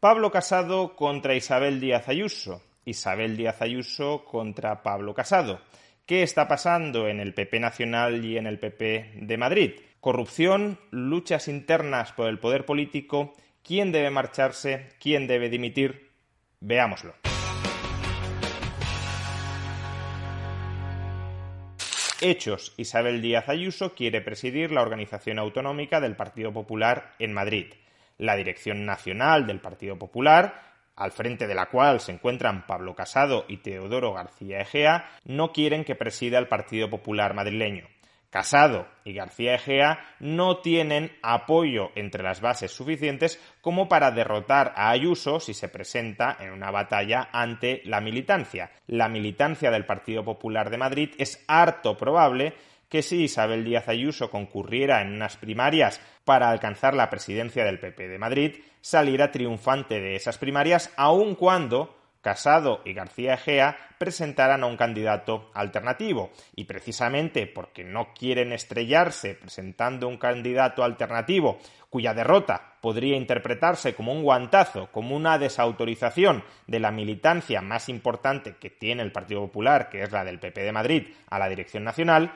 Pablo Casado contra Isabel Díaz Ayuso. Isabel Díaz Ayuso contra Pablo Casado. ¿Qué está pasando en el PP nacional y en el PP de Madrid? Corrupción, luchas internas por el poder político, ¿quién debe marcharse? ¿Quién debe dimitir? Veámoslo. Hechos. Isabel Díaz Ayuso quiere presidir la organización autonómica del Partido Popular en Madrid. La dirección nacional del Partido Popular, al frente de la cual se encuentran Pablo Casado y Teodoro García Egea, no quieren que presida el Partido Popular madrileño. Casado y García Egea no tienen apoyo entre las bases suficientes como para derrotar a Ayuso si se presenta en una batalla ante la militancia. La militancia del Partido Popular de Madrid es harto probable que si Isabel Díaz Ayuso concurriera en unas primarias para alcanzar la presidencia del PP de Madrid, saliera triunfante de esas primarias, aun cuando Casado y García Egea presentaran a un candidato alternativo. Y precisamente porque no quieren estrellarse presentando un candidato alternativo cuya derrota podría interpretarse como un guantazo, como una desautorización de la militancia más importante que tiene el Partido Popular, que es la del PP de Madrid, a la dirección nacional,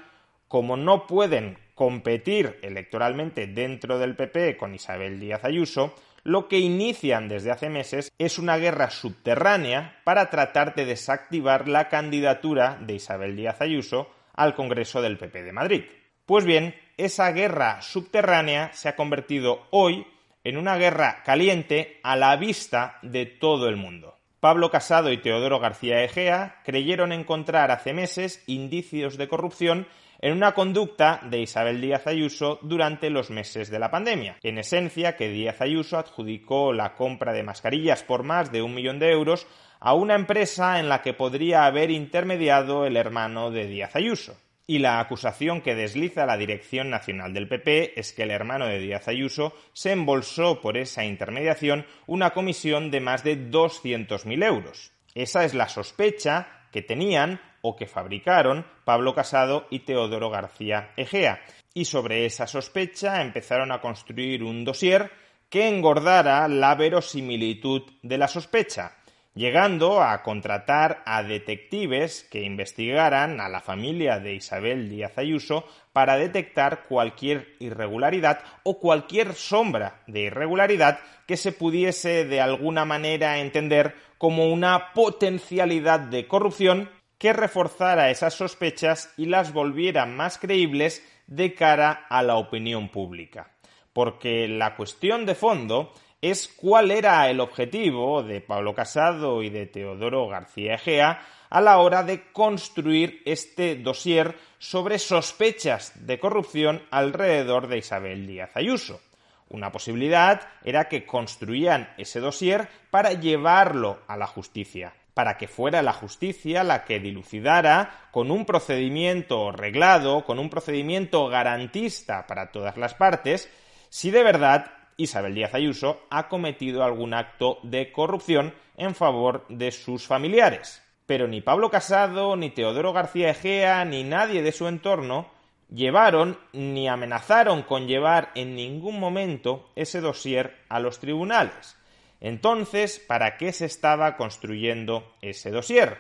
como no pueden competir electoralmente dentro del PP con Isabel Díaz Ayuso, lo que inician desde hace meses es una guerra subterránea para tratar de desactivar la candidatura de Isabel Díaz Ayuso al Congreso del PP de Madrid. Pues bien, esa guerra subterránea se ha convertido hoy en una guerra caliente a la vista de todo el mundo. Pablo Casado y Teodoro García Egea creyeron encontrar hace meses indicios de corrupción en una conducta de Isabel Díaz Ayuso durante los meses de la pandemia. En esencia, que Díaz Ayuso adjudicó la compra de mascarillas por más de 1 millón de euros a una empresa en la que podría haber intermediado el hermano de Díaz Ayuso. Y la acusación que desliza la dirección nacional del PP es que el hermano de Díaz Ayuso se embolsó por esa intermediación una comisión de más de 200.000 euros. Esa es la sospecha que tenían o que fabricaron Pablo Casado y Teodoro García Egea. Y sobre esa sospecha empezaron a construir un dossier que engordara la verosimilitud de la sospecha, llegando a contratar a detectives que investigaran a la familia de Isabel Díaz Ayuso para detectar cualquier irregularidad o cualquier sombra de irregularidad que se pudiese de alguna manera entender como una potencialidad de corrupción que reforzara esas sospechas y las volviera más creíbles de cara a la opinión pública. Porque la cuestión de fondo es cuál era el objetivo de Pablo Casado y de Teodoro García Egea a la hora de construir este dossier sobre sospechas de corrupción alrededor de Isabel Díaz Ayuso. Una posibilidad era que construían ese dossier para llevarlo a la justicia, para que fuera la justicia la que dilucidara con un procedimiento reglado, con un procedimiento garantista para todas las partes, si de verdad Isabel Díaz Ayuso ha cometido algún acto de corrupción en favor de sus familiares. Pero ni Pablo Casado, ni Teodoro García Egea, ni nadie de su entorno llevaron ni amenazaron con llevar en ningún momento ese dossier a los tribunales. Entonces, ¿para qué se estaba construyendo ese dossier?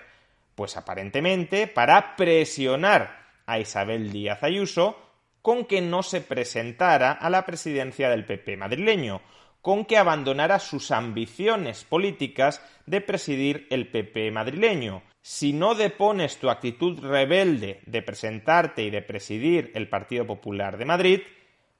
Pues aparentemente para presionar a Isabel Díaz Ayuso con que no se presentara a la presidencia del PP madrileño, con que abandonara sus ambiciones políticas de presidir el PP madrileño. Si no depones tu actitud rebelde de presentarte y de presidir el Partido Popular de Madrid,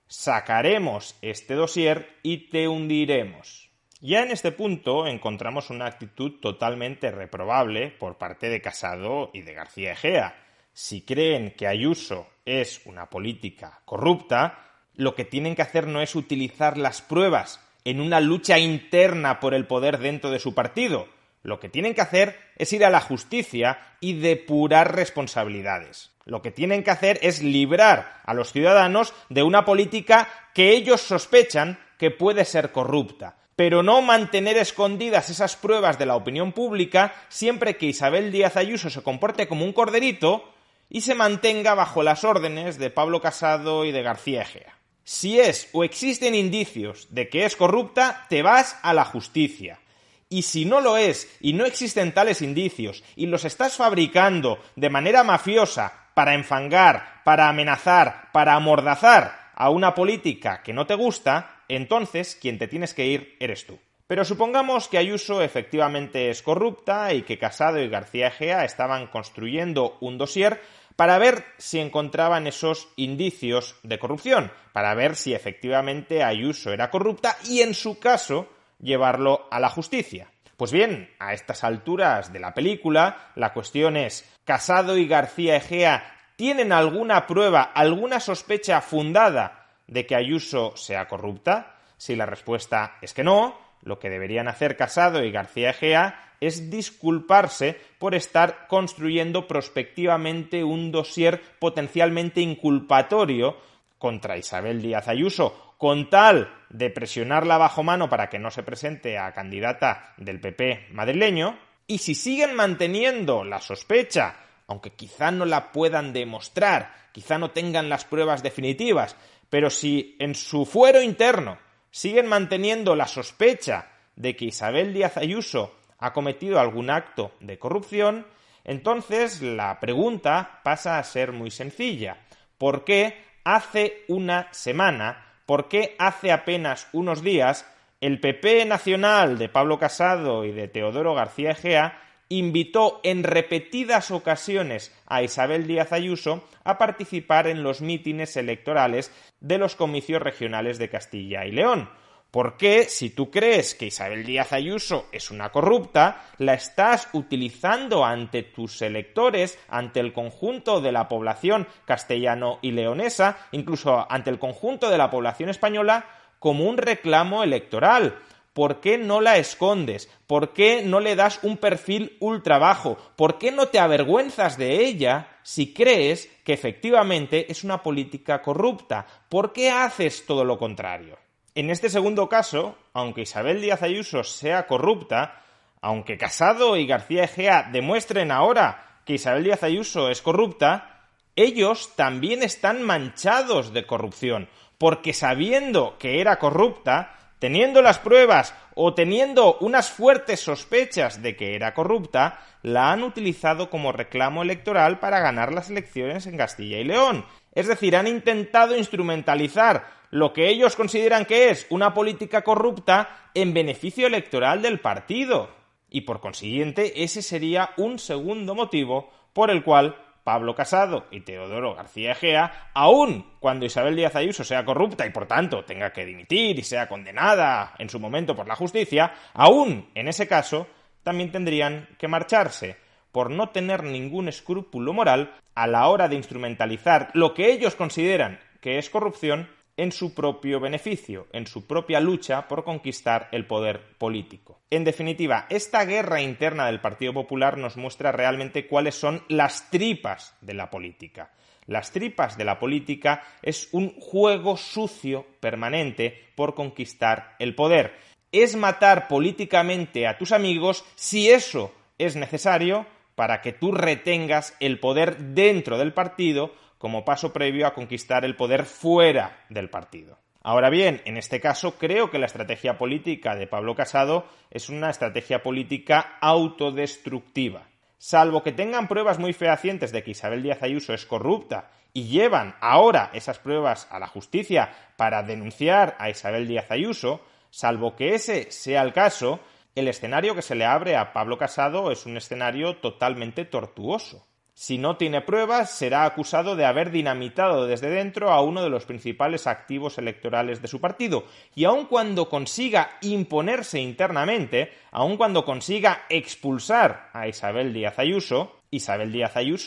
sacaremos este dossier y te hundiremos. Ya en este punto encontramos una actitud totalmente reprobable por parte de Casado y de García Egea. Si creen que Ayuso es una política corrupta, lo que tienen que hacer no es utilizar las pruebas en una lucha interna por el poder dentro de su partido. Lo que tienen que hacer es ir a la justicia y depurar responsabilidades. Lo que tienen que hacer es librar a los ciudadanos de una política que ellos sospechan que puede ser corrupta, pero no mantener escondidas esas pruebas de la opinión pública siempre que Isabel Díaz Ayuso se comporte como un corderito y se mantenga bajo las órdenes de Pablo Casado y de García Egea. Si es o existen indicios de que es corrupta, te vas a la justicia. Y si no lo es y no existen tales indicios y los estás fabricando de manera mafiosa para enfangar, para amenazar, para amordazar a una política que no te gusta, entonces quien te tienes que ir eres tú. Pero supongamos que Ayuso efectivamente es corrupta y que Casado y García Egea estaban construyendo un dossier para ver si encontraban esos indicios de corrupción, para ver si efectivamente Ayuso era corrupta y, en su caso, llevarlo a la justicia. Pues bien, a estas alturas de la película, la cuestión es, ¿Casado y García Egea tienen alguna prueba, alguna sospecha fundada de que Ayuso sea corrupta? Si la respuesta es que no, lo que deberían hacer Casado y García Egea es disculparse por estar construyendo prospectivamente un dossier potencialmente inculpatorio contra Isabel Díaz Ayuso, con tal de presionarla bajo mano para que no se presente a candidata del PP madrileño, y si siguen manteniendo la sospecha, aunque quizá no la puedan demostrar, quizá no tengan las pruebas definitivas, pero si en su fuero interno siguen manteniendo la sospecha de que Isabel Díaz Ayuso ha cometido algún acto de corrupción, entonces la pregunta pasa a ser muy sencilla. ¿Por qué hace una semana, por qué hace apenas unos días, el PP nacional de Pablo Casado y de Teodoro García Egea invitó en repetidas ocasiones a Isabel Díaz Ayuso a participar en los mítines electorales de los comicios regionales de Castilla y León? ¿Por qué, si tú crees que Isabel Díaz Ayuso es una corrupta, la estás utilizando ante tus electores, ante el conjunto de la población castellano y leonesa, incluso ante el conjunto de la población española, como un reclamo electoral? ¿Por qué no la escondes? ¿Por qué no le das un perfil ultra bajo? ¿Por qué no te avergüenzas de ella si crees que efectivamente es una política corrupta? ¿Por qué haces todo lo contrario? En este segundo caso, aunque Isabel Díaz Ayuso sea corrupta, aunque Casado y García Egea demuestren ahora que Isabel Díaz Ayuso es corrupta, ellos también están manchados de corrupción, porque sabiendo que era corrupta, teniendo las pruebas o teniendo unas fuertes sospechas de que era corrupta, la han utilizado como reclamo electoral para ganar las elecciones en Castilla y León. Es decir, han intentado instrumentalizar lo que ellos consideran que es una política corrupta en beneficio electoral del partido. Y por consiguiente, ese sería un segundo motivo por el cual Pablo Casado y Teodoro García Egea, aun cuando Isabel Díaz Ayuso sea corrupta y por tanto tenga que dimitir y sea condenada en su momento por la justicia, aun en ese caso también tendrían que marcharse por no tener ningún escrúpulo moral a la hora de instrumentalizar lo que ellos consideran que es corrupción en su propio beneficio, en su propia lucha por conquistar el poder político. En definitiva, esta guerra interna del Partido Popular nos muestra realmente cuáles son las tripas de la política. Las tripas de la política es un juego sucio permanente por conquistar el poder. Es matar políticamente a tus amigos si eso es necesario para que tú retengas el poder dentro del partido como paso previo a conquistar el poder fuera del partido. Ahora bien, en este caso creo que la estrategia política de Pablo Casado es una estrategia política autodestructiva. Salvo que tengan pruebas muy fehacientes de que Isabel Díaz Ayuso es corrupta y llevan ahora esas pruebas a la justicia para denunciar a Isabel Díaz Ayuso, salvo que ese sea el caso, el escenario que se le abre a Pablo Casado es un escenario totalmente tortuoso. Si no tiene pruebas, será acusado de haber dinamitado desde dentro a uno de los principales activos electorales de su partido. Y aun cuando consiga imponerse internamente, aun cuando consiga expulsar a Isabel Díaz Ayuso,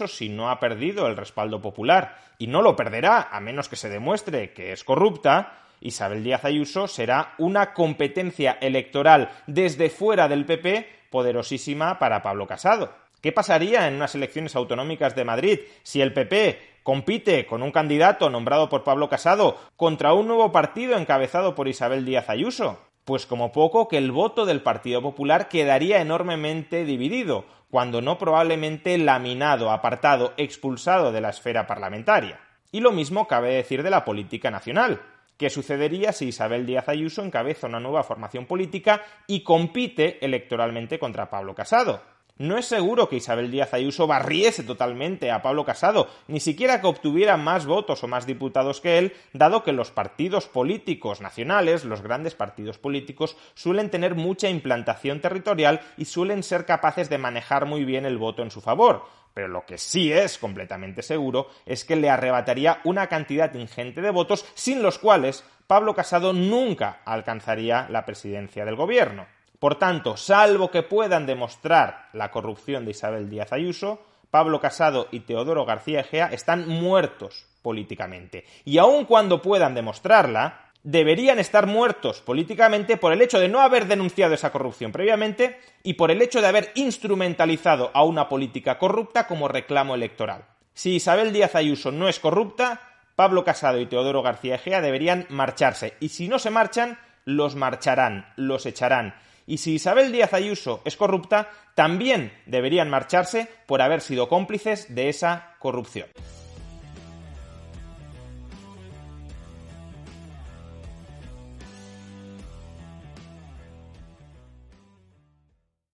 si no ha perdido el respaldo popular, y no lo perderá a menos que se demuestre que es corrupta, Isabel Díaz Ayuso será una competencia electoral desde fuera del PP poderosísima para Pablo Casado. ¿Qué pasaría en unas elecciones autonómicas de Madrid si el PP compite con un candidato nombrado por Pablo Casado contra un nuevo partido encabezado por Isabel Díaz Ayuso? Pues como poco que el voto del Partido Popular quedaría enormemente dividido, cuando no probablemente laminado, apartado, expulsado de la esfera parlamentaria. Y lo mismo cabe decir de la política nacional. ¿Qué sucedería si Isabel Díaz Ayuso encabeza una nueva formación política y compite electoralmente contra Pablo Casado? No es seguro que Isabel Díaz Ayuso barriese totalmente a Pablo Casado, ni siquiera que obtuviera más votos o más diputados que él, dado que los partidos políticos nacionales, los grandes partidos políticos, suelen tener mucha implantación territorial y suelen ser capaces de manejar muy bien el voto en su favor. Pero lo que sí es completamente seguro es que le arrebataría una cantidad ingente de votos sin los cuales Pablo Casado nunca alcanzaría la presidencia del gobierno. Por tanto, salvo que puedan demostrar la corrupción de Isabel Díaz Ayuso, Pablo Casado y Teodoro García Egea están muertos políticamente. Y aun cuando puedan demostrarla, deberían estar muertos políticamente por el hecho de no haber denunciado esa corrupción previamente y por el hecho de haber instrumentalizado a una política corrupta como reclamo electoral. Si Isabel Díaz Ayuso no es corrupta, Pablo Casado y Teodoro García Egea deberían marcharse. Y si no se marchan, los marcharán, los echarán. Y si Isabel Díaz Ayuso es corrupta, también deberían marcharse por haber sido cómplices de esa corrupción.